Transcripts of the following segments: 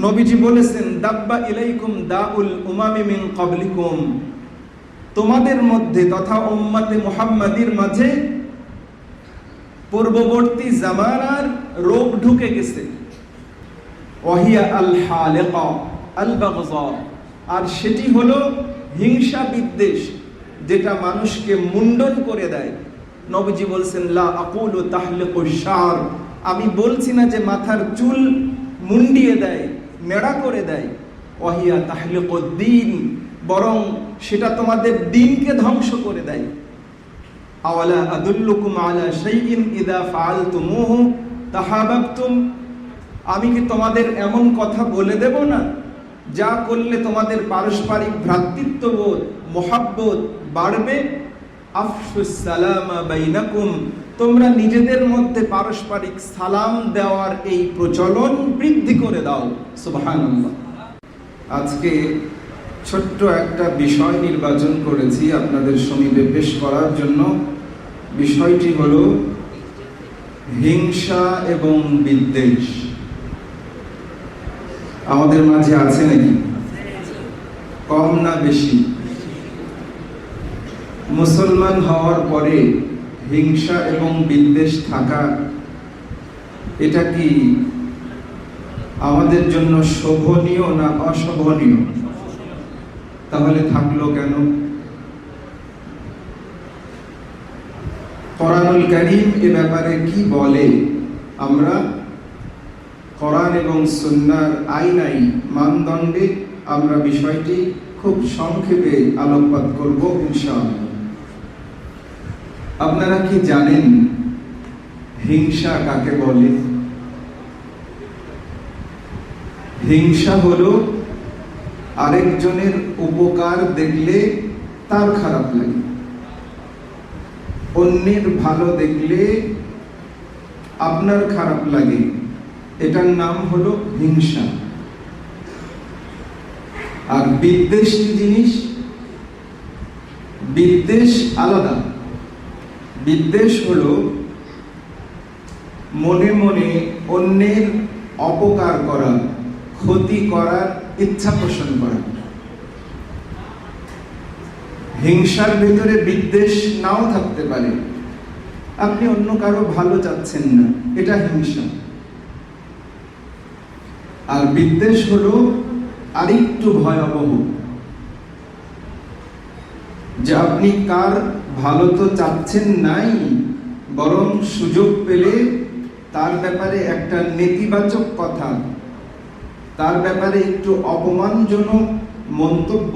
নবীজি বলেছেন, দাব্বা ইলাইকুম দাউল উমামি মিন ক্বাবলিকুম, তোমাদের মধ্যে তথা উম্মতে মুহাম্মাদির মাঝে পূর্ববর্তী জামানার রোগ ঢুকে গেছে। ওয়াহিয়া আল হালিকা আল বাগযা, আর সেটি হলো হিংসা বিদ্বেষ, যেটা মানুষকে মুন্ডন করে দেয়। নবীজি বলছেন, লা আকুলু তাহলিকুশ শার, আমি বলছি না যে মাথার চুল মুন্ডিয়ে দেয়, নেড়া করে দেয়। ওয়াহিয়া তাহলিকুদ্দিন, বরং সেটা তোমাদের দ্বীনকে ধ্বংস করে দেয়। আওয়ালা আদুল্লুকুম আলা শাইইন ইযা ফাআলতুমুহু তাহাবাবতুম, আমি কি তোমাদের এমন কথা বলে দেব না যা করলে তোমাদের পারস্পরিক ভ্রাতৃত্ববোধ, মহাব্বত বাড়বে। আফশুস সালামা বাইনাকুম, তোমরা নিজেদের মধ্যে পারস্পরিক সালাম দেওয়ার এই প্রচলন বৃদ্ধি করে দাও। সুবহানাল্লাহ। আজকে ছোট্ট একটা বিষয় নির্বাচন করেছি আপনাদের সমীপে পেশ করার জন্য। বিষয়টি হলো হিংসা এবং বিদ্বেষ। আমাদের মাঝে আছে নাকি? কম না বেশি? মুসলমান হওয়ার পরে হিংসা এবং বিদ্বেষ থাকা, এটা কি আমাদের জন্য শোভনীয় না অশোভনীয়? তাহলে থাকলো কেন? কোরআনুল কারীম এ ব্যাপারে কি বলে, আমরা কোরআন এবং সুন্নাহর আইনাই মানদণ্ডে আমরা বিষয়টি খুব সংক্ষেপে আলোকপাত করব ইনশাআল্লাহ। আপনারা কি জানেন হিংসা কাকে বলে? হিংসা হলো আরেকজনের উপকার দেখলে তার খারাপ লাগে, অন্যের ভালো দেখলে আপনার খারাপ লাগে, এটার নাম হলো হিংসা। আর বিদ্বেষ কি জিনিস? বিদ্বেষ আলাদা। বিদ্বেষ হলো মনে মনে অন্যের অপকার করা, ক্ষতি করার ইচ্ছা পোষণ করা। হিংসার ভেতরে বিদ্বেষ নাও থাকতে পারে, আপনি অন্য কারো ভালো চাচ্ছেন না, এটা হিংসা। আর বিদ্বেষ হলো আরেকটু ভয়াবহ, যে আপনি কার ভালো তো চাচ্ছেন নাই, বরং সুযোগ পেলে তার ব্যাপারে একটা নেতিবাচক কথা, তার ব্যাপারে একটু অপমানজনক মন্তব্য,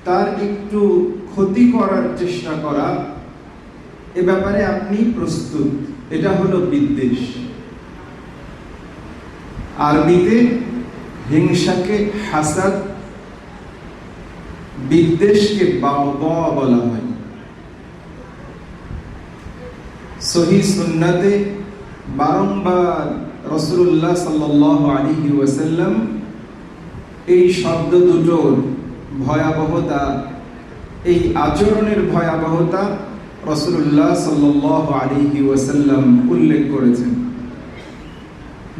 তার একটু ক্ষতি করার চেষ্টা করা, এ ব্যাপারে আপনি প্রস্তুত। এটা হলো বিদ্বেষ। আরবিতে হিংসাকে হাসাদ, বিদ্বেষকে বাগদা বলা হয়। সহিহ সুন্নাতে বারংবার রাসূলুল্লাহ সাল্লাল্লাহু আলাইহি ওয়াসাল্লাম এই শব্দ দুটোর ভয়াবহতা, এই আচরণের ভয়াবহতা রাসূলুল্লাহ সাল্লাল্লাহু আলাইহি ওয়াসাল্লাম উল্লেখ করেছেন।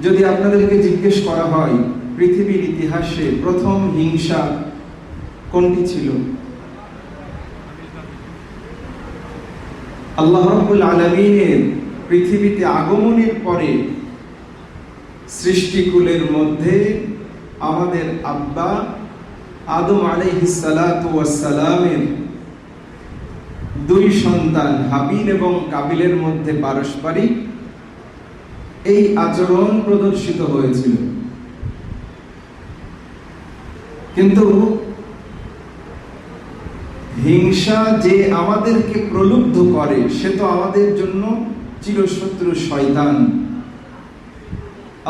যদি আপনাদেরকে জিজ্ঞেস করা হয় পৃথিবীর ইতিহাসে প্রথম হিংসা কোনটি ছিল, আল্লাহ রাব্বুল আলামিনের পৃথিবীতে আগমনের পরে সৃষ্টিকুলের মধ্যে আমাদের আব্বা আদম আলাইহিস সালাতু ওয়াস সালামের দুই সন্তান হাবিল এবং কাবিলের মধ্যে পারস্পরিক এই আচরণ প্রদর্শিত হয়েছিল। কিন্তু হিংসা যে আমাদেরকে প্রলুব্ধ করে, সে তো আমাদের জন্য চিরশত্রু শয়তান।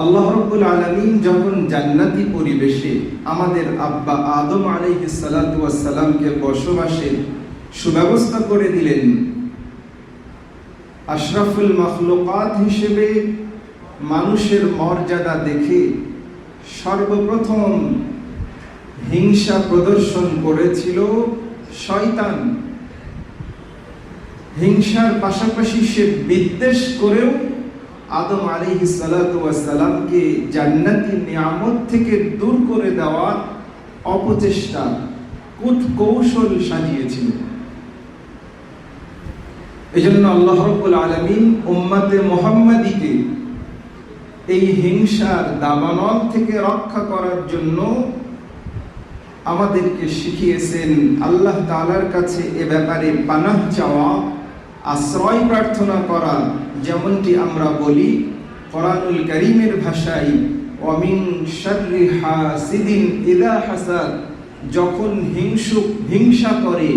আল্লাহ রাব্বুল আলামিন যখন জান্নাতি পরিবেশে আমাদের আব্বা আদম আলাইহিস সালাতু ওয়াস সালামকে বসবাসের সুব্যবস্থা করে দিলেন, আশরাফুল মাখলুকাত হিসেবে মানুষের মর্যাদা দেখে সর্বপ্রথম হিংসা প্রদর্শন করেছিল শয়তান। হিংসার পাশাপাশি সে বিদ্বেষ করেও আদম আলাইহিস সালাতু ওয়াস সালামকে জান্নাতি নিয়ামত থেকে দূর করে দেওয়ার অপচেষ্টা কূটকৌশল সাজিয়েছিল। এজন্য আল্লাহ রাব্বুল আলামিন উম্মতে মুহাম্মাদীকে এই হিংসার দাবানল থেকে রক্ষা করার জন্য আমাদেরকে শিখিয়েছেন আল্লাহ তাআলার কাছে এ ব্যাপারে পানাহ চাওয়া, আশ্রয় প্রার্থনা করা। যেমনটি আমরা বলি কোরআনুল কারীমের ভাষায়, ওয়া মিন শাররি হাসিদিন ইযা হাসাদ, যখন হিংসুক হিংসা করে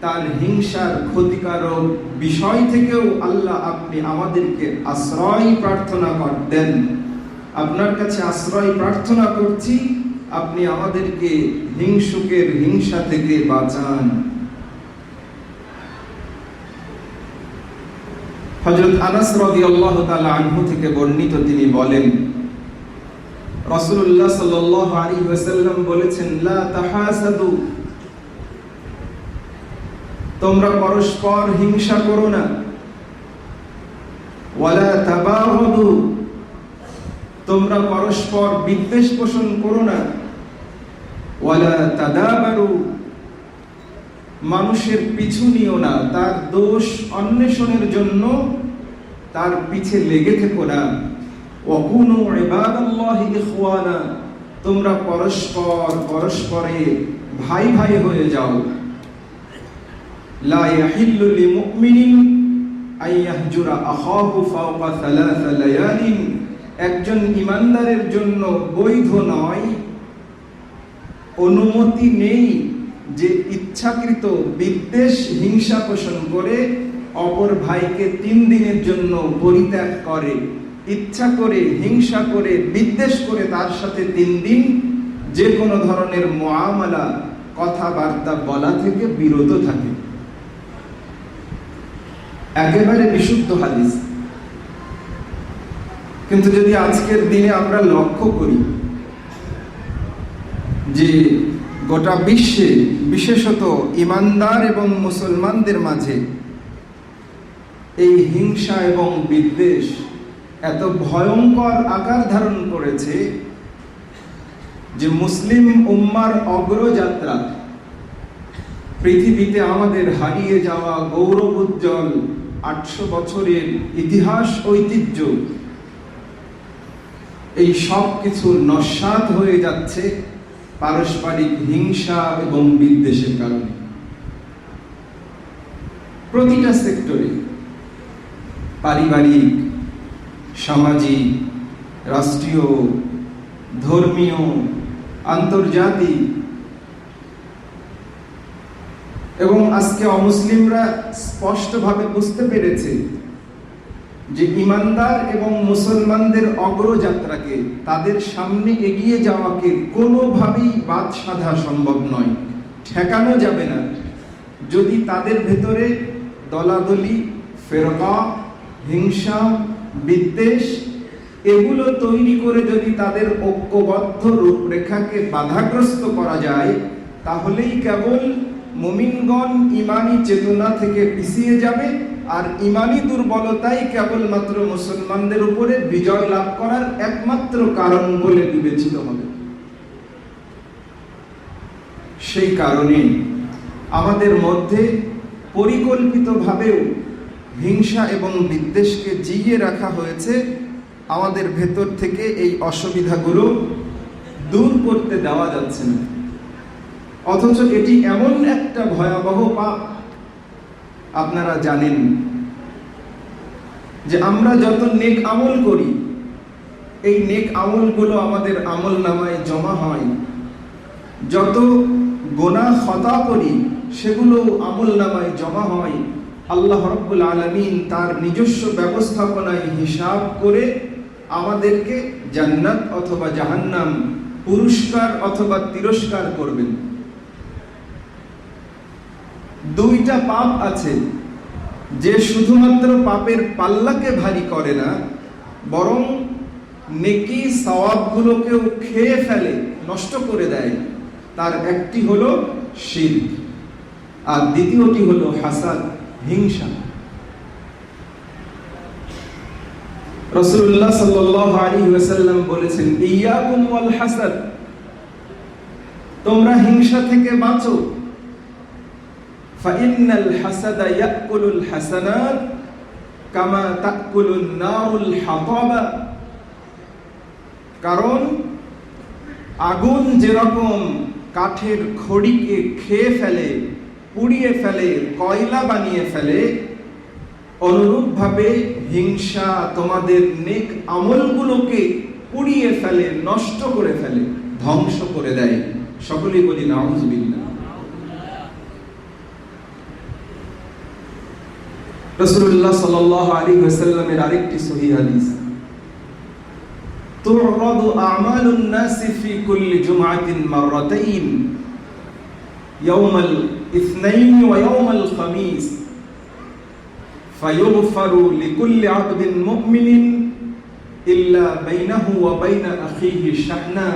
তার হিংসার ক্ষতিকারক বিষয় থেকেও আল্লাহ আপনি আমাদেরকে আশ্রয় প্রার্থনা দেন। আপনার কাছে আশ্রয় প্রার্থনা করছি, আপনি আমাদেরকে হিংসুকের হিংসা থেকে বাঁচান। হযরত আনাস রাদিয়াল্লাহু তাআলা আনহু থেকে বর্ণিত, তিনি বলেন রাসূলুল্লাহ সাল্লাল্লাহু আলাইহি ওয়াসাল্লাম বলেছেন, লা তাহাসাদু, তোমরা পরস্পর হিংসা করো না। ওয়ালা তাবাগদু, তোমরা পরস্পর বিদ্বেষ পোষণ করো না। ওয়ালা তাদাবারু, মানুষের পিছু নিও না, তার দোষ অন্বেষণের জন্য তার পিছে লেগে থেকো না। ওয়া কুনু ইবাদাল্লাহি ইখওয়ানা, তোমরা পরস্পরে ভাই ভাই হয়ে যাও। লা ইয়াহিল্লু লিমুমিনিন আইয়াহজুরা আখাহু ফাওকা সালাসা লায়ালিন, একজন ঈমানদারের জন্য বৈধ নয়, অনুমতি নেই যে ইচ্ছাকৃত বিদ্বেষ হিংসা পোষণ করে অপর ভাইকে 3 দিনের জন্য পরিত্যাগ করে, ইচ্ছা করে হিংসা করে বিদ্বেষ করে তার সাথে 3 দিন যে কোনো ধরনের মুআমালা কথাবার্তা বলা থেকে বিরত থাকে। একেবারে বিশুদ্ধ হাদিস। কিন্তু যদি আজকের দিনে আমরা লক্ষ্য করি যে গোটা বিশ্বে, বিশেষত ঈমানদার এবং মুসলমানদের মাঝে এই হিংসা এবং বিদ্বেষ এত ভয়ঙ্কর আকার ধারণ করেছে যে মুসলিম উম্মার অগ্রযাত্রা, পৃথিবীতে আমাদের হারিয়ে যাওয়া গৌরবোজ্জ্বল 800 বছরের ইতিহাস ঐতিহ্য, এই সব কিছু নস্যাৎ হয়ে যাচ্ছে পারস্পরিক হিংসা এবং বিদ্বেষের কারণে। প্রতিটা সেক্টরে, পারিবারিক, সামাজিক, রাষ্ট্রীয়, ধর্মীয়, আন্তর্জাতিক, এবং আজকে অমুসলিমরা স্পষ্টভাবে বুঝতে পেরেছে যে ঈমানদার এবং মুসলমানদের অগ্রযাত্রাকে, তাদের সামনে এগিয়ে যাওয়াকে কোনোভাবেই বাদ সাধা সম্ভব নয়, ঠেকানো যাবে না। যদি তাদের ভেতরে দলাদলি, ফেরকা, হিংসা, বিদ্বেষ এগুলো তৈরি করে যদি তাদের ঐক্যবদ্ধ রূপরেখাকে বাধাগ্রস্ত করা যায়, তাহলেই কেবল মুমিনগণ ঈমানী চেতনা থেকে পিছিয়ে যাবে, আর ঈমানী দুর্বলতাই কেবলমাত্র মুসলমানদের উপরে বিজয় লাভ করার একমাত্র কারণ বলে বিবেচিত হবে। সেই কারণে আমাদের মধ্যে পরিকল্পিতভাবেও হিংসা এবং বিদ্বেষকে জিইয়ে রাখা হয়েছে, আমাদের ভেতর থেকে এই অসুবিধাগুলো দূর করতে দেওয়া যাচ্ছে না। অথচ এটি এমন একটা ভয়াবহ পাপ, আপনারা জানেন যে আমরা যত নেক আমল করি, এই নেক আমলগুলো আমাদের আমল নামায় জমা হয়। যত গুনাহ খতা করি, সেগুলো আমল নামায় জমা হয়। আল্লাহ রাব্বুল আলামিন তার নিজস্ব ব্যবস্থাপনায় হিসাব করে আমাদেরকে জান্নাত অথবা জাহান্নাম, পুরস্কার অথবা তিরস্কার করবেন। দুইটা পাপ আছে যে শুধুমাত্র পাপের পাল্লাকে ভারী করে না, বরং নেকি সওয়াবগুলোকেও খেয়ে ফেলে, নষ্ট করে দেয়। তার একটি হলো শিরক, আর দ্বিতীয়টি হলো হাসাদ, হিংসা। রাসূলুল্লাহ সাল্লাল্লাহু আলাইহি ওয়াসাল্লাম বলেছেন, ইয়াকুম ওয়াল হাসাদ, তোমরা হিংসা থেকে বাঁচো। ফাইন্নাল হাসাদা ইয়াকুলুল হাসানাত কামা তাকুলুন নারুল হাতাবা, কারণ আগুন যেরকম কাঠের খড়িকে খেয়ে ফেলে, পুড়িয়ে ফেলে, কয়লা বানিয়ে ফেলে, অনুরূপভাবে হিংসা তোমাদের নেক আমলগুলোকে পুড়িয়ে ফেলে, নষ্ট করে ফেলে, ধ্বংস করে দেয়। সকলেই বলি নাউযুবিল্লাহ। রাসূলুল্লাহ সাল্লাল্লাহু আলাইহি ওয়াসাল্লামের আরেকটি সহিহ হাদিস, তু'রাদু আমালুন নাসি ফি কুল্লি জুমআতিন মাররাতাইন, ইয়াউমাল ইসনাইন ওয়া ইয়াউমাল খামিস, ফায়ুগফারু লিকুল্লি আবদিন মুমিনিন ইল্লা বাইনাহু ওয়া বাইনা আখিহি শাহনা,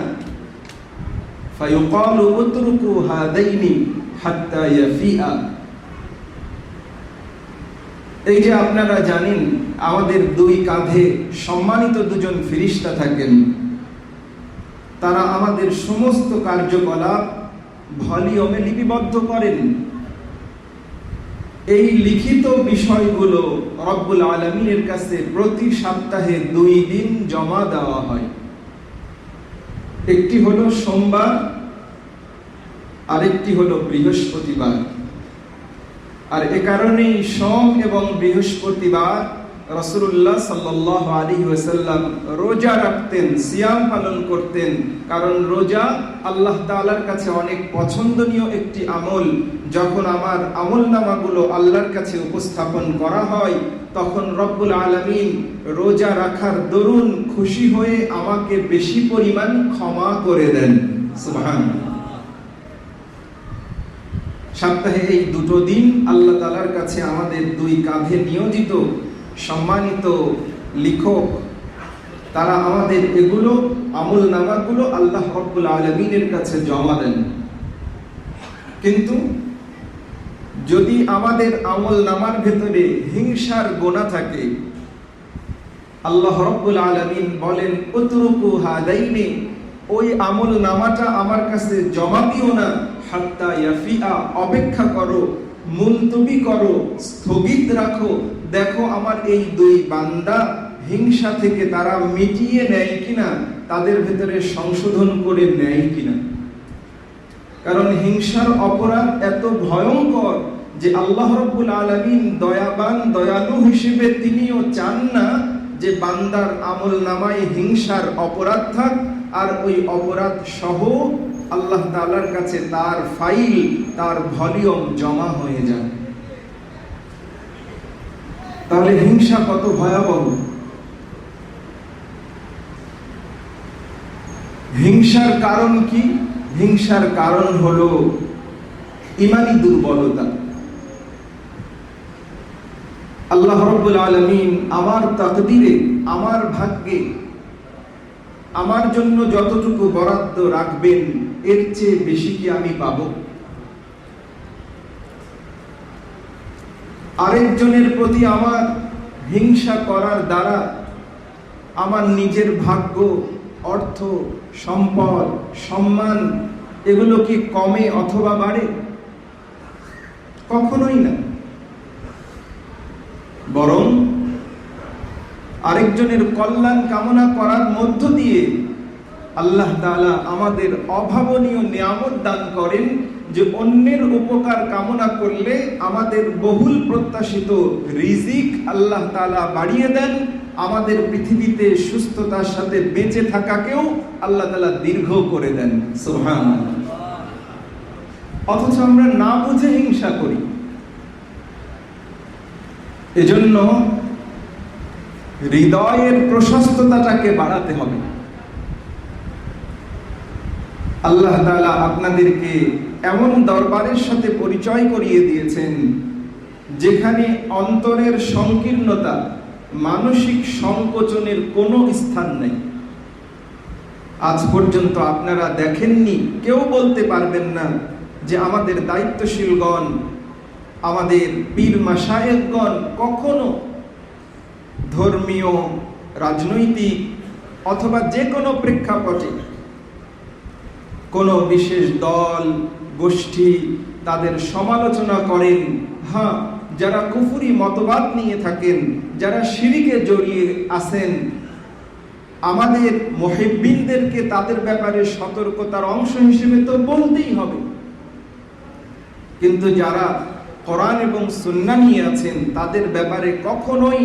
ফায়ুকালু উতরুকু হাদাইনি হাত্তা ইয়াফিআ। এই যে আপনারা জানেন আমাদের দুই কাঁধে সম্মানিত দুজন ফেরেশতা থাকেন, তারা আমাদের সমস্ত কার্যকলাপ ভলিউমে লিপিবদ্ধ করেন। এই লিখিত বিষয়গুলো রব্বুল আলামিনের কাছে প্রতি সপ্তাহে 2 দিন জমা দেওয়া হয়। একটি হলো সোমবার, আরেকটি হলো বৃহস্পতিবার। আর এ কারণেই সোম এবং বৃহস্পতিবার রাসূলুল্লাহ সাল্লাল্লাহু আলাইহি ওয়াসাল্লাম রোজা রাখতেন, সিয়াম পালন করতেন। কারণ রোজা আল্লাহ তাআলার কাছে অনেক পছন্দনীয় একটি আমল। যখন আমার আমলনামাগুলো আল্লাহর কাছে উপস্থাপন করা হয়, তখন রব্বুল আলামিন রোজা রাখার দরুন খুশি হয়ে আমাকে বেশি পরিমাণ ক্ষমা করে দেন। সুবহানাল্লাহ। সপ্তাহে এই 2 দিন আল্লাহ তাআলার কাছে আমাদের দুই কাঁধে নিয়োজিত সম্মানিত লেখক, তারা আমাদের এগুলো আমলনামাগুলো আল্লাহ রাব্বুল আলামিনের কাছে জমা দেন। কিন্তু যদি আমাদের আমলনামার ভেতরে হিংসার গোনা থাকে, আল্লাহ রাব্বুল আলামিন বলেন, উতরুকু হাদাইনি, ওই আমলনামাটা আমার কাছে জমা দিও না, হাত্তা ইয়াফিআ, অপেক্ষা করো, মুলতবি করো, স্থগিত রাখো, দেখো আমার এই দুই বান্দা হিংসা থেকে তারা মিটিয়ে নেয় কিনা, তাদের ভেতরে সংশোধন করে নেয় কিনা। কারণ হিংসার অপরাধ এত ভয়ঙ্কর যে আল্লাহ রাব্বুল আলামিন দয়াবান, দয়ালু হিসেবে তিনিও চান না যে বান্দার আমলনামায় হিংসার অপরাধ থাক, আর ওই অপরাধ সহ আল্লাহ তাআলার কাছে তার ফাইল, তার ভলিউম জমা হয়ে যায়। তাহলে হিংসা কত ভয়াবহ। হিংসার কারণ কি? হিংসার কারণ হলো ঈমানি দুর্বলতা। আল্লাহ রাব্বুল আলামিন আমার তাকদীরে, আমার ভাগ্যে আমার জন্য যতটুকু বরাদ্দ রাখবেন, এর চেয়ে বেশি কি আমি পাবো? আরেকজনের প্রতি আমার হিংসা করার দ্বারা আমার নিজের ভাগ্য, অর্থ, সম্পদ, সম্মান এগুলো কি কমে অথবা বাড়ে? কখনোই না। বরং আরেকজনের কল্যাণ কামনা করার মধ্য দিয়ে আল্লাহ তাআলা আমাদের অভাবনীয় নিয়ামত দান করেন, যে অন্যের উপকার কামনা করলে আমাদের বহুল প্রত্যাশিত রিজিক আল্লাহ তাআলা বাড়িয়ে দেন, আমাদের পৃথিবীতে সুস্থতার সাথে বেঁচে থাকাকেও আল্লাহ তাআলা দীর্ঘ করে দেন। সুবহানাল্লাহ। অথচ আমরা না বুঝে হিংসা করি। এজন্য হৃদয়ের প্রশস্ততাটাকে বাড়াতে হবে। আল্লাহ তাআলা আপনাদেরকে এমন দরবারের সাথে পরিচয় করিয়ে দিয়েছেন যেখানে অন্তরের সংকীর্ণতা, মানসিক সংকোচনের কোনো স্থান নেই। আজ পর্যন্ত আপনারা দেখেননি, কেউ বলতে পারবেন না যে আমাদের দায়িত্বশীলগণ, আমাদের পীর মাশায়েখগণ কখনো ধর্মীয় রাজনৈতিক অথবা যে কোনো প্রেক্ষাপটে কোনো বিশেষ দল গোষ্ঠী তাদের সমালোচনা করেন, হ্যাঁ, যারা কুফরি মতবাদ নিয়ে থাকেন, যারা শিরকে জড়িয়ে আছেন, আমাদের মুহিব্বিনদেরকে তাদের ব্যাপারে সতর্কতার অংশ হিসেবে তো বলতেই হবে। কিন্তু যারা কোরআন এবং সুন্নাহ নিয়ে আছেন তাদের ব্যাপারে কখনোই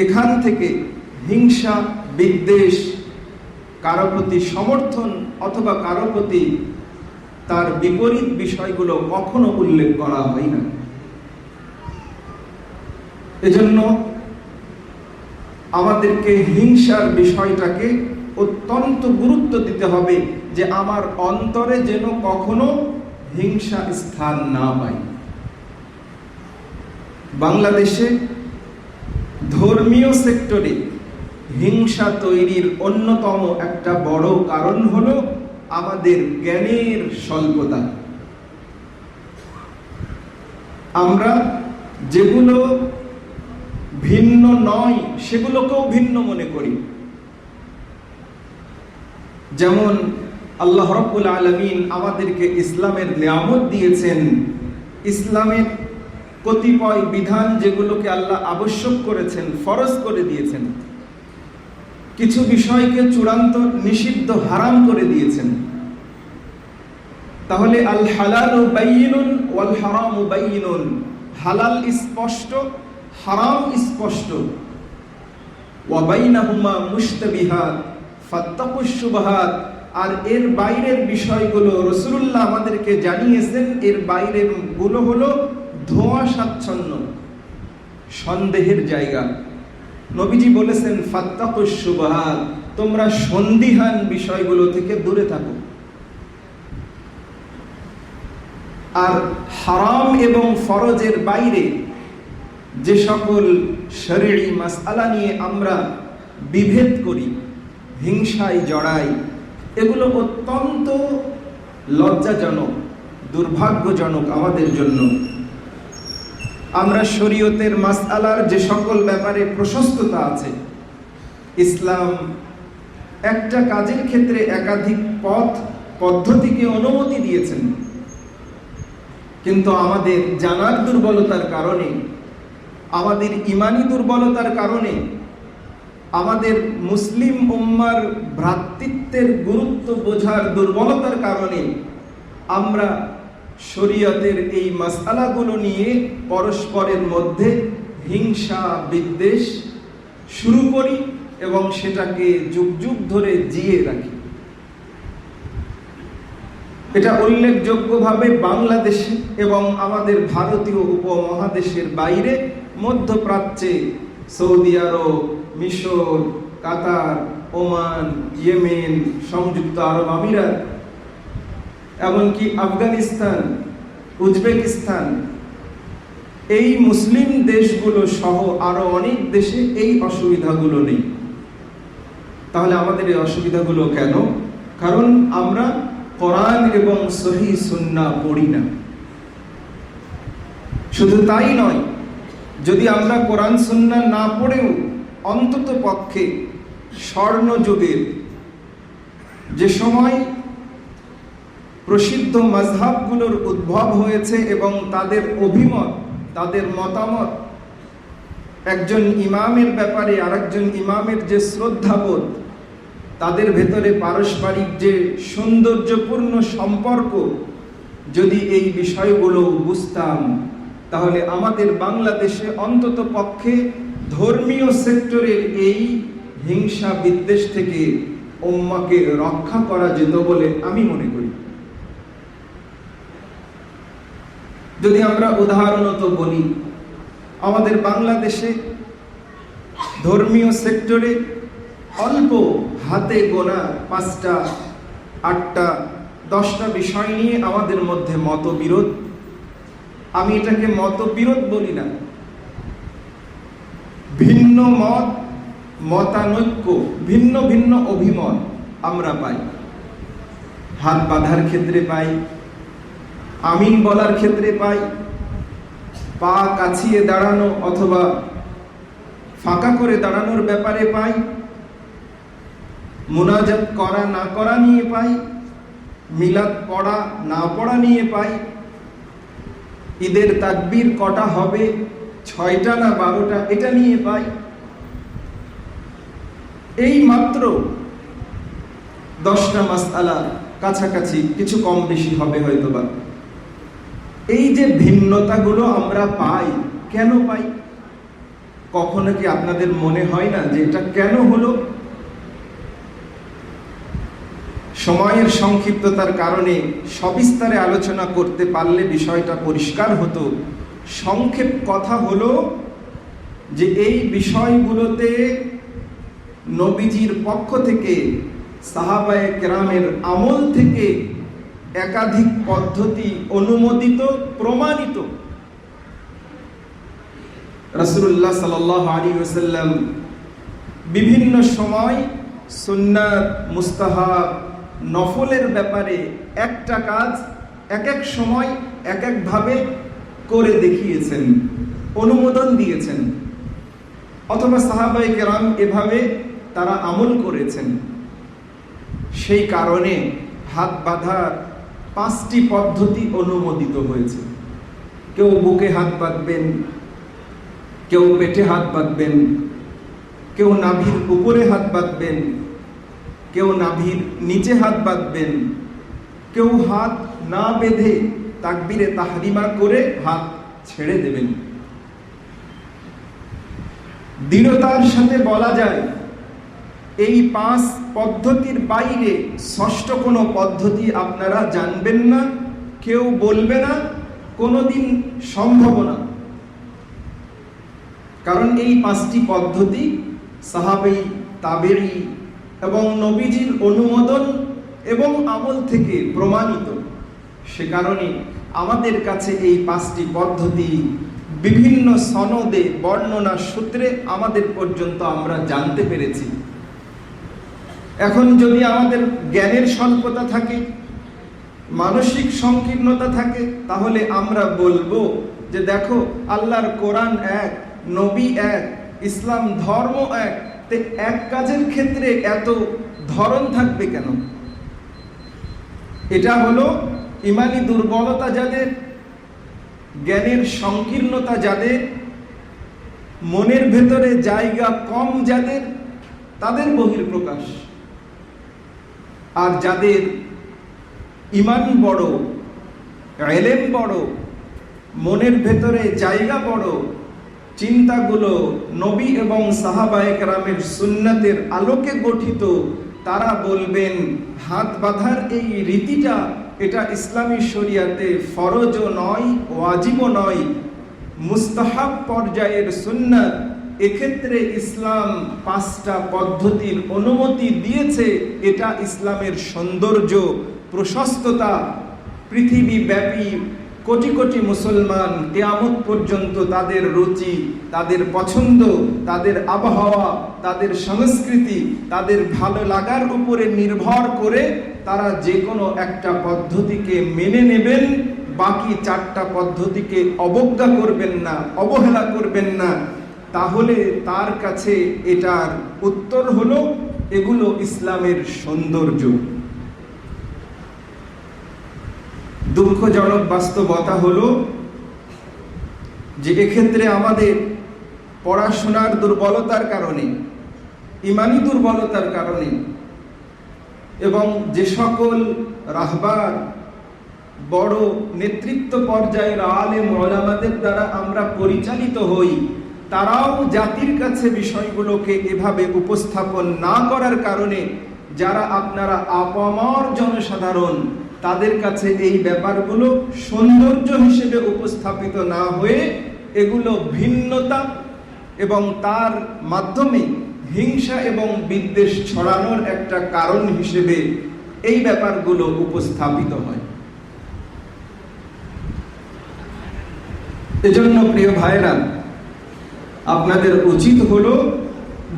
এখান থেকে হিংসা বিদ্বেষ, কারো প্রতি সমর্থন অথবা কারো প্রতি তার বিপরীত বিষয়গুলো কখনো উল্লেখ করা হয় না। এজন্য আমাদেরকে হিংসার বিষয়টাকে অত্যন্ত গুরুত্ব দিতে হবে, যে আমার অন্তরে যেন কখনো হিংসা স্থান না পায়। বাংলাদেশে ধর্মীয় সেক্টরে হিংসা তৈরির অন্যতম একটা বড় কারণ হলো আমাদের জ্ঞানের স্বল্পতা। আমরা যেগুলো ভিন্ন নয় সেগুলোকেও ভিন্ন মনে করি। যেমন আল্লাহ রাব্বুল আলামিন আমাদেরকে ইসলামের নিয়ামত দিয়েছেন, ইসলামের কতিপয় বিধান যেগুলোকে আল্লাহ আবশ্যক করেছেন, ফরজ করে দিয়েছেন, কিছু বিষয়কে চূড়ান্ত নিষিদ্ধ হারাম করে দিয়েছেন। তাহলে আল হালালু বাইয়িনুন ওয়াল হারামু বাইয়িনুন, হালাল স্পষ্ট, হারাম স্পষ্ট। ওয়া বাইনাহুমা মুশতাবিহাত ফাত্তাকুশ শুবহাত, আর এর বাইরের বিষয়গুলো রাসূলুল্লাহ আমাদেরকে জানিয়েছেন, এর বাইরের গুলো হলো ধোঁয়াশাচ্ছন্ন, সন্দেহের জায়গা। নবীজি বলেছেন ফাত্তাকুশ শুবহাত, তোমরা সন্দিহান বিষয়গুলো থেকে দূরে থাকো। আর হারাম এবং ফরজের বাইরে যে সকল শরঈ মাসআলা নিয়ে আমরা বিভেদ করি, হিংসায় জড়াই, এগুলো অত্যন্ত লজ্জাজনক, দুর্ভাগ্যজনক আমাদের জন্য। আমরা শরীয়তের মাসআলার যে সকল ব্যাপারে প্রশস্ততা আছে, ইসলাম একটা কাজের ক্ষেত্রে একাধিক পদ্ধতিকে অনুমতি দিয়েছেন, কিন্তু আমাদের জানার দুর্বলতার কারণে, আমাদের ঈমানি দুর্বলতার কারণে, আমাদের মুসলিম উম্মার ভ্রাতৃত্বের গুরুত্ব বোঝার দুর্বলতার কারণে আমরা শরীয়তের এই মাসআলাগুলো নিয়ে পরস্পরের মধ্যে হিংসা বিদ্বেষ শুরু করি এবং সেটাকে যুগ যুগ ধরে জিয়ে রাখি। এটা উল্লেখযোগ্যভাবে বাংলাদেশে এবং আমাদের ভারতীয় উপমহাদেশের বাইরে, মধ্যপ্রাচ্যে, সৌদি আরব, মিশর, কাতার, ওমান, ইয়েমেন, সংযুক্ত আরব আমিরাত, এমনকি আফগানিস্তান, উজবেকিস্তান, এই মুসলিম দেশগুলো সহ আরো অনেক দেশে এই অসুবিধাগুলো নেই। তাহলে আমাদের এই অসুবিধাগুলো কেন? কারণ আমরা কোরআন এবং সহিহ সুন্নাহ পড়ি না। শুধু তাই নয়, যদি আমরা কোরআন সুন্নাহ না পড়েও অন্তত পক্ষে স্বর্ণ যুগের যে সময় প্রসিদ্ধ মাযহাবগুলোর উদ্ভব হয়েছে এবং তাদের অভিমত, তাদের মতামত, একজন ইমামের ব্যাপারে আরেকজন ইমামের যে শ্রদ্ধাবোধ, তাদের ভেতরে পারস্পরিক যে সৌন্দর্যপূর্ণ সম্পর্ক, যদি এই বিষয়গুলো বুঝতাম, তাহলে আমাদের বাংলাদেশে অন্তত পক্ষে ধর্মীয় সেক্টরের এই হিংসা বিদ্বেষ থেকে উম্মাহকে রক্ষা করা যেত বলে আমি মনে করি। যদি আমরা উদাহরণত বলি, আমাদের বাংলাদেশে ধর্মীয় সেক্টরে অল্প হাতে গোনা 5টা, 8টা, 10টা বিষয় নিয়ে আমাদের মধ্যে মতবিরোধ। আমি এটাকে মতবিরোধ বলি না, ভিন্ন মত, মতানৈক্য, ভিন্ন ভিন্ন অভিমত আমরা পাই। হাত বাঁধার ক্ষেত্রে পাই, আমিন বলার ক্ষেত্রে পাই, পা কাছিয়ে দাঁড়ানো অথবা ফাঁকা করে দাঁড়ানোর ব্যাপারে পাই, মুনাজাত করা না করা নিয়ে পাই, মিলাদ পড়া না পড়া নিয়ে পাই, ঈদের তাকবীর কটা হবে, 6টা না 12টা, এটা নিয়ে পাই। এই মাত্র 10টা মাসআলা, কাছাকাছি, কিছু কম বেশি হবে হয়তোবা। এই যে ভিন্নতাগুলো আমরা পাই, কেন পাই? কখনো কি আপনাদের মনে হয় না যে এটা কেন হলো? সময়ের সংক্ষিপ্ততার কারণে সবিস্তারে আলোচনা করতে পারলে বিষয়টা পরিষ্কার হতো। সংক্ষেপ কথা হলো যে এই বিষয়গুলোতে নবীজির পক্ষ থেকে, সাহাবায়ে কেরামের আমল থেকে একাধিক পদ্ধতি অনুমোদিত, প্রমাণিত। রাসূলুল্লাহ সাল্লাল্লাহু আলাইহি ওয়াসাল্লাম বিভিন্ন সময় সুন্নাত, মুস্তাহাব, নফলের ব্যাপারে একটা কাজ এক এক সময় এক একভাবে করে দেখিয়েছেন, অনুমোদন দিয়েছেন, অথবা সাহাবায়ে কেরাম এভাবে তারা আমল করেছেন। সেই কারণে হাত বাঁধার 5টি পদ্ধতি অনুমোদিত হয়েছে। কেউ বুকে হাত বাঁধবেন, কেউ পেটে হাত বাঁধবেন, কেউ নাভির উপরে হাত বাঁধবেন, কেউ নাভির নিচে হাত বাঁধবেন, কেউ হাত না বেঁধে তাকবীরে তাহরিমা করে হাত ছেড়ে দেবেন। দৃঢ়তার সাথে বলা যায় এই 5 পদ্ধতির বাইরে ষষ্ঠ কোনো পদ্ধতি আপনারা জানবেন না, কেউ বলবে না, কোনোদিন সম্ভব না। কারণ এই 5টি পদ্ধতি সাহাবী, তাবেঈ এবং নবীজির অনুমোদন এবং আমল থেকে প্রমাণিত। সে কারণে আমাদের কাছে এই 5টি পদ্ধতি বিভিন্ন সনদে, বর্ণনা সূত্রে আমাদের পর্যন্ত আমরা জানতে পেরেছি। এখন যদি আমাদের জ্ঞানের স্বল্পতা থাকে, মানসিক সংকীর্ণতা থাকে, তাহলে আমরা বলবো যে দেখো, আল্লাহর কোরআন এক, নবী এক, ইসলাম ধর্ম এক, তে এক কাজের ক্ষেত্রে এত ধরন থাকবে কেন? এটা হলো ইমানি দুর্বলতা যাদের, জ্ঞানের সংকীর্ণতা যাদের, মনের ভেতরে জায়গা কম যাদের, তাদের বহিঃপ্রকাশ। আর যাদের ঈমান বড়, ইলম বড়, মনের ভেতরে জায়গা বড়, চিন্তাগুলো নবী এবং সাহাবায়ে কেরামের সুন্নাতের আলোকে গঠিত, তারা বলবেন হাত বাঁধার এই রীতিটা, এটা ইসলামী শরিয়াতে ফরজও নয়, ওয়াজিবও নয়, মুস্তাহাব পর্যায়ের সুন্নাত। এক্ষেত্রে ইসলাম 5টা পদ্ধতির অনুমতি দিয়েছে। এটা ইসলামের সৌন্দর্য, প্রশস্ততা। পৃথিবীব্যাপী কোটি কোটি মুসলমান কিয়ামত পর্যন্ত তাদের রুচি, তাদের পছন্দ, তাদের আবহাওয়া, তাদের সংস্কৃতি, তাদের ভালো লাগার উপরে নির্ভর করে তারা যে কোনো একটা পদ্ধতিকে মেনে নেবেন, বাকি 4টা পদ্ধতিকে অবজ্ঞা করবেন না, অবহেলা করবেন না। তাহলে তার কাছে এটার উত্তর হলো এগুলো ইসলামের সৌন্দর্য। দুঃখজনক বাস্তবতা হলো যে এক্ষেত্রে আমাদের পড়াশোনার দুর্বলতার কারণে, ইমানি দুর্বলতার কারণে, এবং যে সকল রাহবার, বড় নেতৃত্ব পর্যায়ের আলেম ওলামাদের দ্বারা আমরা পরিচালিত হই, তারাও জাতির কাছে বিষয়গুলোকে এভাবে উপস্থাপন না করার কারণে যারা আপনারা আপামর জনসাধারণ, তাদের কাছে এই ব্যাপারগুলো সৌন্দর্য হিসেবে উপস্থাপিত না হয়ে এগুলো ভিন্নতা এবং তার মাধ্যমে হিংসা এবং বিদ্বেষ ছড়ানোর একটা কারণ হিসেবে এই ব্যাপারগুলো উপস্থাপিত হয়। এজন্য প্রিয় ভাইরা, আপনাদের উচিত হলো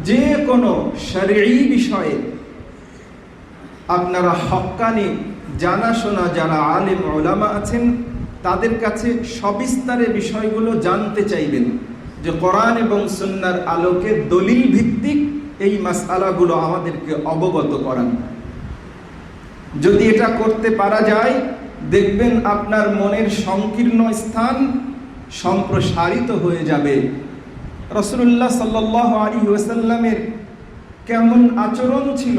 যে কোনো শরঈ বিষয়ে আপনারা হক্কানি জানাশোনা যারা আলেম ওলামা আছেন তাদের কাছে সবিস্তারে বিষয়গুলো জানতে চাইবেন, যে কোরআন এবং সুন্নাহর আলোকে দলিল ভিত্তিক এই মাসআলাগুলো আমাদেরকে অবগত করান। যদি এটা করতে পারা যায়, দেখবেন আপনার মনের সংকীর্ণ স্থান সম্প্রসারিত হয়ে যাবে। রাসূলুল্লাহ সাল্লাল্লাহু আলাইহি ওয়াসাল্লামের কেমন আচরণ ছিল?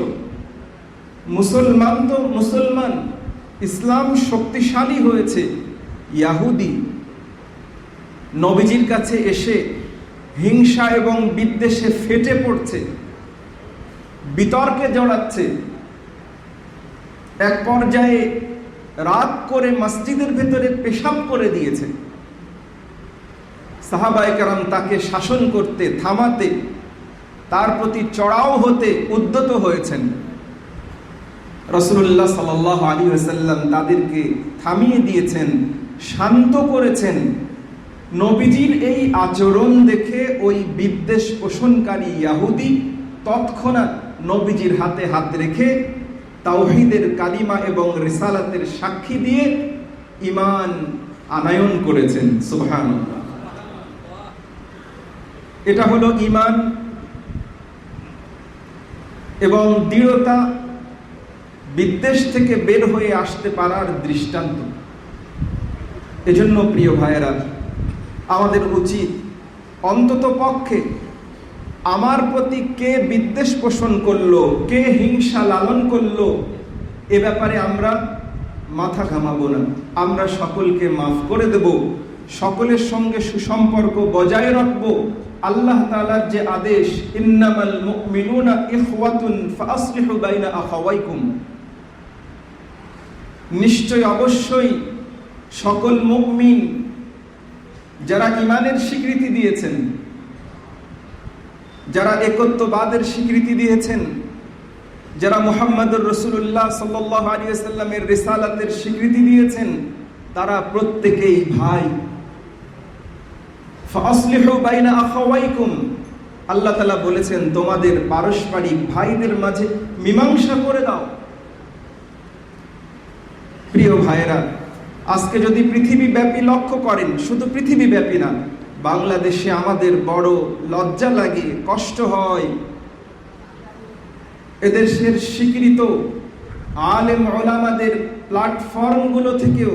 মুসলমান, ইসলাম শক্তিশালী হয়েছে। ইয়াহুদি নবীজির কাছে এসে হিংসা এবং বিদ্বেষে ফেটে পড়ছে, বিতর্কে জড়াচ্ছে। এক পর্যায়ে রাত করে মসজিদের ভেতরে পেশাব করে দিয়েছে। সাহাবায়ে কেরাম তাকে শাসন করতে, থামাতে, তার প্রতি চড়াও হতে উদ্যত হয়েছেন। রাসূলুল্লাহ সাল্লাল্লাহু আলাইহি ওয়াসাল্লাম তাদেরকে থামিয়ে দিয়েছেন, শান্ত করেছেন। নবীজির এই আচরণ দেখে ওই বিদ্বেষ পোষণকারী ইহুদি তৎক্ষণাৎ নবীজির হাতে হাত রেখে তাওহীদের কালিমা এবং রিসালাতের সাক্ষী দিয়ে ঈমান আনয়ন করেছেন। সুবহানাল্লাহ। এটা হলো ঈমান এবং দৃঢ়তা, বিদ্বেষ থেকে বের হয়ে আসতে পারার দৃষ্টান্ত। এজন্য প্রিয় ভাইয়েরা, আমাদের উচিত অন্তত পক্ষে আমার প্রতি কে বিদ্বেষ পোষণ করলো, কে হিংসা লালন করলো, এ ব্যাপারে আমরা মাথা ঘামাবো না। আমরা সকলকে মাফ করে দেব, সকলের সঙ্গে সুসম্পর্ক বজায় রাখবো। আল্লাহ তাআলার যে আদেশ, ইন্নামাল মুমিনুনা ইখওয়াতুন ফাআসলিহু বাইনা আখাওয়াইকুম, নিশ্চয় অবশ্যই সকল মুমিন যারা ঈমানের স্বীকৃতি দিয়েছেন, যারা একত্ববাদের স্বীকৃতি দিয়েছেন, যারা মুহাম্মদুর রাসূলুল্লাহ সাল্লাল্লাহু আলাইহি ওয়াসাল্লামের রিসালাতের স্বীকৃতি দিয়েছেন, তারা প্রত্যেকেই ভাই। ফাআসলিহু বাইনা আখাওয়াইকুম, আল্লাহ তাআলা বলেছেন তোমাদের পারস্পরিক ভাইদের মাঝে মীমাংসা করে দাও। প্রিয় ভাইয়েরা, আজকে যদি পৃথিবীব্যাপী লক্ষ্য করেন, শুধু পৃথিবীব্যাপী না, বাংলাদেশে আমাদের বড় লজ্জা লাগে, কষ্ট হয়। এদেশের স্বীকৃত আলেম ওলামাদের প্ল্যাটফর্মগুলো থেকেও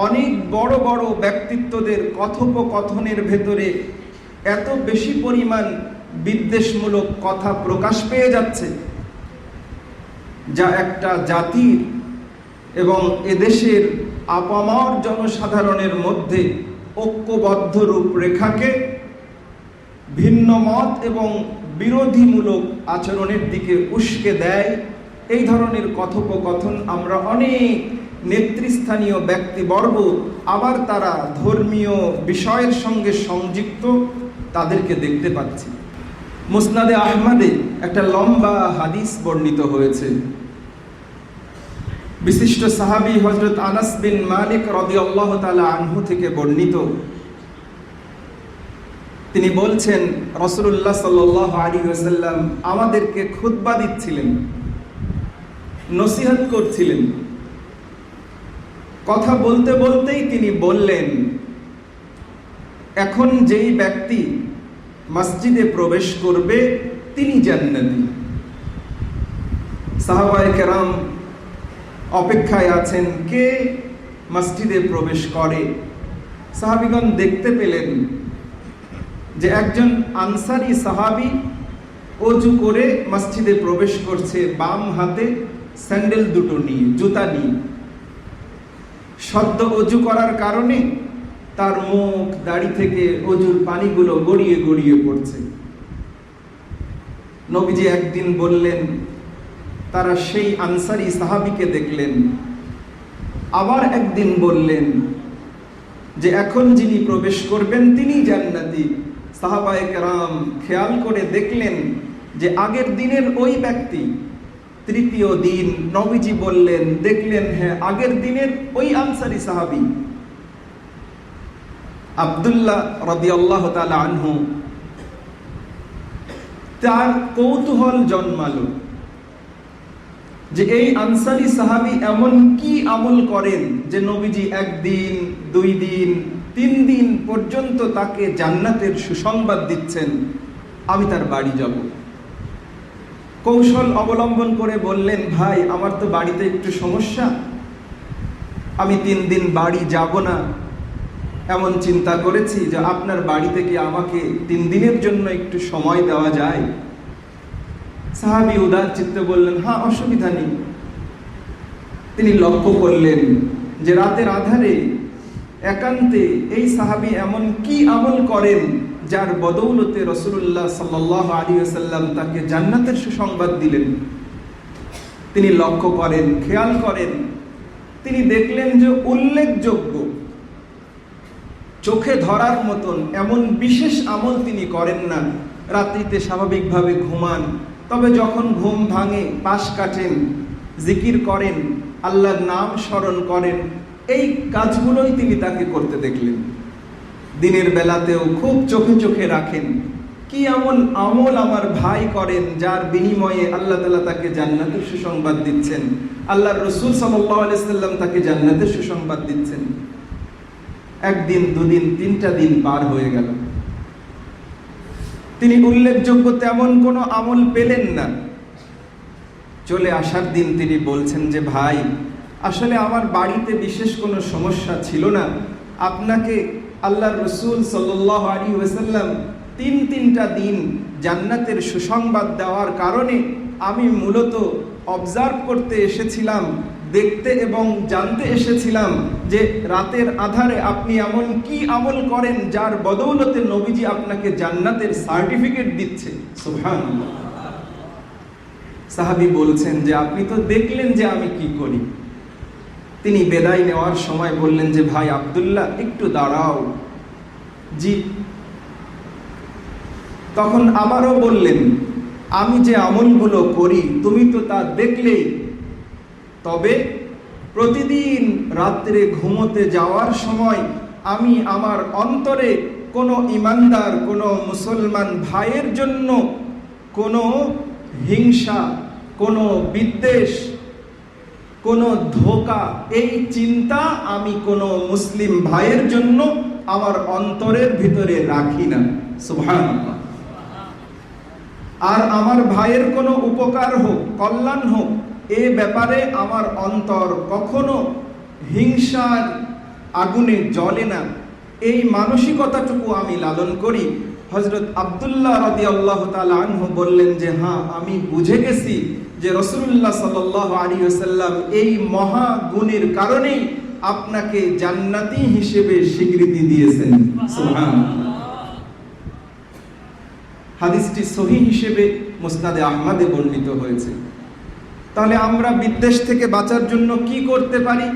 অনেক বড় বড় ব্যক্তিত্বদের কথোপকথনের ভেতরে এত বেশি পরিমাণ বিদ্বেষমূলক কথা প্রকাশ পেয়ে যাচ্ছে, যা একটা জাতির এবং এদেশের আপামর জনসাধারণের মধ্যে ঐক্যবদ্ধ রূপরেখাকে ভিন্ন মত এবং বিরোধীমূলক আচরণের দিকে উস্কে দেয়। এই ধরনের কথোপকথন আমরা অনেক নেতৃস্থানীয় ব্যক্তিবর্গ, আবার তারা ধর্মীয় বিষয়ের সঙ্গে সংযুক্ত, তাদেরকে দেখতে পাচ্ছি। মুসনাদে আহমদে একটা লম্বা হাদিস বর্ণিত হয়েছে। বিশিষ্ট সাহাবী হযরত আনাস বিন মালিক রাদিয়াল্লাহু তাআলা আনহু থেকে বর্ণিত, তিনি বলছেন রাসূলুল্লাহ সাল্লাল্লাহু আলাইহি ওয়াসাল্লাম আমাদেরকে খুতবা দিচ্ছিলেন, নসিহত করছিলেন। কথা বলতে বলতেই তিনি বললেন, এখন যেই ব্যক্তি মসজিদে প্রবেশ করবে তিনি জান্নাতি। সাহাবায়ে কেরাম অপেক্ষায় আছেন কে মসজিদে প্রবেশ করে। সাহাবীগণ দেখতে পেলেন যে একজন আনসারী সাহাবী ওযু করে মসজিদে প্রবেশ করছে, বাম হাতে স্যান্ডেল দুটো নিয়ে, জুতা নিয়ে। সদ্য ওযু করার কারণে তার মুখ, দাড়ি থেকে ওযুর পানিগুলো গড়িয়ে গড়িয়ে পড়ছে। নবীজি একদিন বললেন, তারা সেই আনসারী সাহাবীকে দেখলেন। আবার একদিন বললেন যে এখন যিনি প্রবেশ করবেন তিনি জান্নাতি। সাহাবায়ে কেরাম খেয়াল করে দেখলেন যে আগের দিনের ওই ব্যক্তি। তৃতীয় দিন নবীজি বললেন, দেখলেন হ্যাঁ আগের দিনের ওই আনসারী সাহাবী আব্দুল্লাহ রাদিয়াল্লাহু তাআলা আনহু। তার কৌতূহল জন্মালো যে এই আনসারী সাহাবী এমন কি আমল করেন যে নবীজি একদিন, 2 দিন, 3 দিন পর্যন্ত তাকে জান্নাতের সুসংবাদ দিচ্ছেন, আমি তার বাড়ি যাব। কৌশল অবলম্বন করে বললেন, ভাই আমার তো বাড়িতে একটু সমস্যা, আমি 3 দিন বাড়ি যাব না, এমন চিন্তা করেছি যে আপনার বাড়িতে কি আমাকে 3 দিনের জন্য একটু সময় দেওয়া যায়? সাহাবী উদার চিত্তে বললেন, হ্যাঁ, অসুবিধা নেই। তিনি লক্ষ্য করলেন যে রাতের আধারে একান্তে এই সাহাবী এমন কি আমল করেন যার বদৌলতে রাসূলুল্লাহ সাল্লাল্লাহু আলাইহি ওয়াসাল্লাম তাকে জান্নাতের সুসংবাদ দিলেন। তিনি লক্ষ্য করেন, খেয়াল করেন, তিনি দেখলেন যে উল্লেখযোগ্য, চোখে ধরার মতন এমন বিশেষ আমল তিনি করেন না। রাত্রিতে স্বাভাবিকভাবে ঘুমান, তবে যখন ঘুম ভাঙে পাশ কাটেন, জিকির করেন, আল্লাহর নাম স্মরণ করেন, এই কাজগুলোই তিনি তাকে করতে দেখলেন। দিনের বেলাতেও খুব চোখে চোখে রাখেন, কি এমন আমল আমার ভাই করেন যার বিনিময়ে আল্লাহ তাআলা তাকে জান্নাতের সুসংবাদ দিচ্ছেন, আল্লাহর রাসূল সাল্লাল্লাহু আলাইহি ওয়াসাল্লাম তাকে জান্নাতের সুসংবাদ দিচ্ছেন। 1 দিন 2 দিন 3টা দিন পার হয়ে গেল, তিনি উল্লেখযোগ্য তেমন কোনো আমল পেলেন না। চলে আসার দিন তিনি বলছেন যে, ভাই আসলে আমার বাড়িতে বিশেষ কোনো সমস্যা ছিল না, আপনাকে আল্লাহর রাসূল সাল্লাল্লাহু আলাইহি ওয়াসাল্লাম 3টা দিন জান্নাতের সুসংবাদ দেওয়ার কারণে আমি মূলত অবজার্ভ করতে এসেছিলাম, দেখতে এবং জানতে এসেছিলাম যে রাতের আধারে আপনি এমন কি আমল করেন যার বদৌলতে নবীজি আপনাকে জান্নাতের সার্টিফিকেট দিচ্ছে। সুবহানাল্লাহ। সাহাবী বলছেন যে, আপনি তো দেখলেন যে আমি কি করি। তিনি বিদায় নেওয়ার সময় বললেন যে, ভাই আব্দুল্লাহ একটু দাঁড়াও। জি। তখন আবারও বললেন, আমি যে আমলগুলো করি তুমি তো তা দেখলেই, তবে প্রতিদিন রাত্রে ঘুমোতে যাওয়ার সময় আমি আমার অন্তরে কোনো ইমানদার, কোনো মুসলমান ভাইয়ের জন্য কোনো হিংসা, কোনো বিদ্বেষ, কোনো ধোঁকা, এই চিন্তা আমি কোনো মুসলিম ভাইয়ের জন্য আমার অন্তরের ভিতরে রাখি না। সুবহানাল্লাহ। আর আমার ভাইয়ের কোনো উপকার হোক, কল্যাণ হোক, এ ব্যাপারে আমার অন্তর কখনো হিংসার আগুনে জ্বলে না, এই মানসিকতাটুকু আমি লালন করি। হযরত আব্দুল্লাহ রাদিয়াল্লাহু তাআলা আনহু বললেন যে, হ্যাঁ আমি বুঝে গেছি যে রাসূলুল্লাহ সাল্লাল্লাহু আলাইহি ওয়াসাল্লাম এই মহা গুণের কারণেই আপনাকে জান্নাতি হিসেবে স্বীকৃতি দিয়েছেন। সুবহানাল্লাহ। হাদিসটি সহিহ হিসেবে মুসনাদে আহমদে বর্ণিত হয়েছে। তাহলে আমরা বিদ্বেষ থেকে বাঁচার জন্য কি করতে পারি?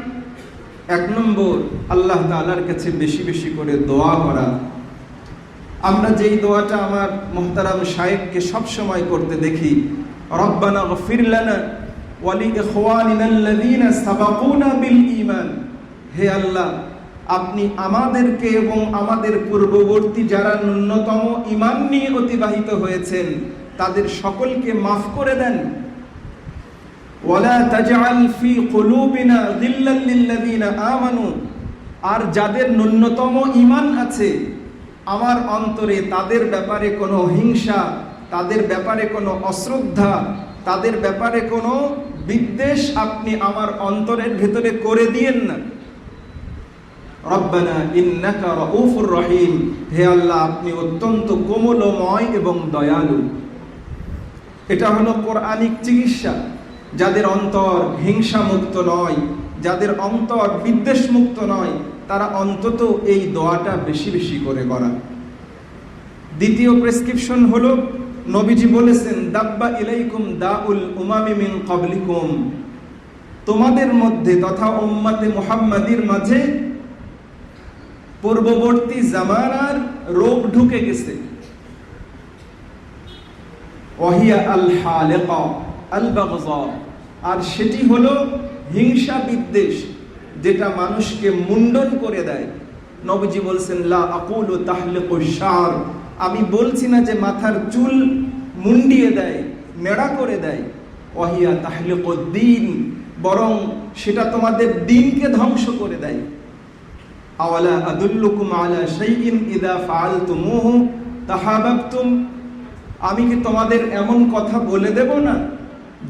1 নম্বর, আল্লাহ তাআলার কাছে বেশি বেশি করে দোয়া করা। আমরা যেই দোয়াটা আমার মুহতারাম শায়েখকে সব সময় করতে দেখি, রব্বানা গফির লানা ওয়া লিইখওয়ানিনা আল্লাযীনা সাবাকুনা বিল ঈমান। হে আল্লাহ, আপনি আমাদেরকে এবং আমাদের পূর্ববর্তী যারা ন্যূনতম ঈমান নিয়ে অতিবাহিত হয়েছেন তাদের সকলকে মাফ করে দেন। ওয়ালা তাজআল ফি কুলুবিনা গিল্লাল লিল্লাযীনা আমানু। আর যাদের ন্যূনতম ঈমান আছে আমার অন্তরে তাদের ব্যাপারে কোনো হিংসা, তাদের ব্যাপারে কোনো অশ্রদ্ধা, তাদের ব্যাপারে কোনো বিদ্বেষ আপনি আমার অন্তরের ভেতরে করে দিয়েন না। রব্বানা ইন্নাকা রাউফুর রহিম। হে আল্লাহ, আপনি অত্যন্ত কোমলময় এবং দয়ালু। এটা হলো কোরআনিক চিকিৎসা। যাদের অন্তর হিংসা মুক্ত নয়, যাদের অন্তর বিদ্বেষ মুক্ত নয়, তারা অন্তত এই দোয়াটা বেশি বেশি করে করা। দ্বিতীয় প্রেসক্রিপশন হলো, নবীজি বলেছেন, দাব্বা ইলাইকুম দাউল উমামি মিন ক্বাবলিকুম। তোমাদের মধ্যে তথা উম্মতে মুহাম্মাদির মাঝে পূর্ববর্তী জামানার রোগ ঢুকে গেছে। ওয়াহিয়া আল হালিকা আল বাগযা। আর সেটি হলো হিংসা বিদ্বেষ, যেটা মানুষকে মুন্ডন করে দেয়। নবীজি বলছেন, লা আকুলু তাহলিকুশ শার। আমি বলছি না যে মাথার চুল মুন্ডিয়ে দেয়, নেড়া করে দেয়। ওয়াহিয়া তাহলিকুদ্দিন। বরং সেটা তোমাদের দ্বীনকে ধ্বংস করে দেয়। আওয়ালা আদুল্লুকুম আলা শাইইন ইযা ফাআলতুমুহু তাহাবাবতুম, আমি কি তোমাদের এমন কথা বলে দেব না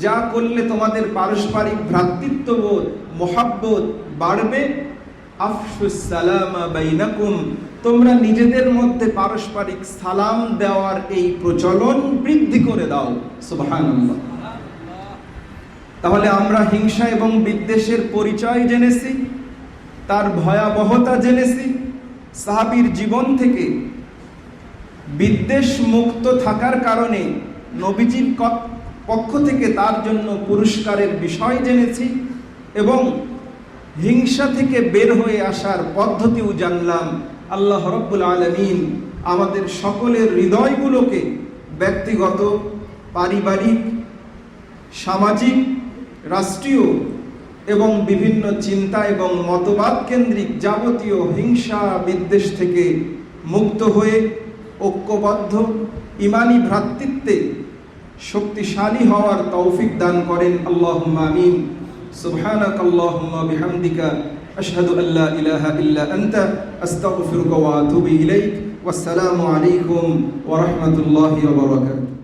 যা করলে তোমাদের পারস্পরিক ভ্রাতৃত্ববোধ, মহাব্বত বাড়বে। আফশুস সালামা বাইনাকুম, তোমরা নিজেদের মধ্যে পারস্পরিক সালাম দেওয়ার এই প্রচলন বৃদ্ধি করে দাও। সুবহানাল্লাহ। তাহলে আমরা হিংসা এবং বিদ্বেষের পরিচয় জেনেছি, তার ভয়াবহতা জেনেছি। সাহাবীর জীবন থেকে বিদ্বেষ মুক্ত থাকার কারণে নবীজির পক্ষ থেকে তার জন্য পুরস্কারের বিষয় জেনেছি এবং হিংসা থেকে বের হয়ে আসার পদ্ধতিও জানলাম। আল্লাহ রাব্বুল আলামিন আমাদের সকলের হৃদয়গুলোকে ব্যক্তিগত, পারিবারিক, সামাজিক, রাষ্ট্রীয় এবং বিভিন্ন চিন্তা এবং মতবাদ কেন্দ্রিক যাবতীয় হিংসা বিদ্বেষ থেকে মুক্ত হয়ে ঐক্যবদ্ধ ইমানি ভ্রাতৃত্বে শক্তিশালী হওয়ার তৌফিক দান করেন। আল্লাহুম্মা আমিন। সুবহানাকাল্লাহুম্মা বিহামদিকা আশহাদু আল্লা ইলাহা ইল্লা আনতা আস্তাগফিরুকা ওয়া আতুবু ইলাইক। ওয়াসসালামু আলাইকুম ওয়া রাহমাতুল্লাহি ওয়া বারাকাতুহু।